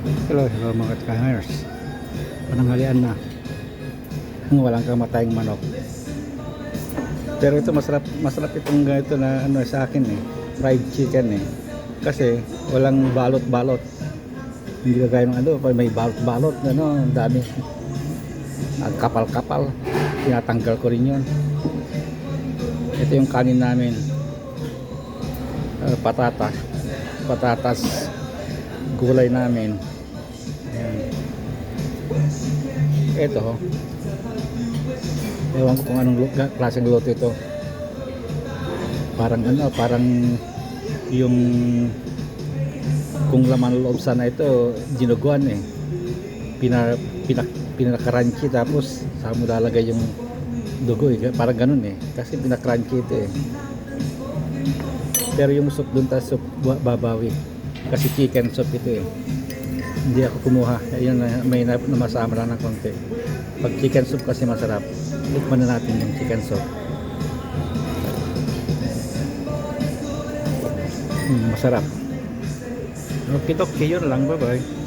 Hello, hello mga ka-hires. Pananghalian na. Walang kamatayang manok. Pero ito masarap itong ganito na ano sa akin eh. Fried chicken eh. Kasi walang balot-balot. Hindi kagaya ng ano, pag may balot-balot, ano, ang dami. Ang kapal-kapal. Tinatanggal ko rin 'yon. Ito yung kanin namin. Patatas, gulay namin. Ayan. Ito, ewan ko kung anong klaseng luto ito. Parang ano, parang yung kung laman loob sana ito dinuguan eh. Pinaka-crunchy tapos saka mo lalagay yung dugo eh. Parang ganun eh. Kasi pinaka-crunchy ito eh. Pero yung soup dun tayo soup babawi. Kasi chicken soup ito eh. Hindi ako kumuha. Ayun, may namasama lang ng konti. Pag chicken soup kasi masarap. Tikman na natin yung chicken soup. Masarap. Okay, yun lang. Bye bye.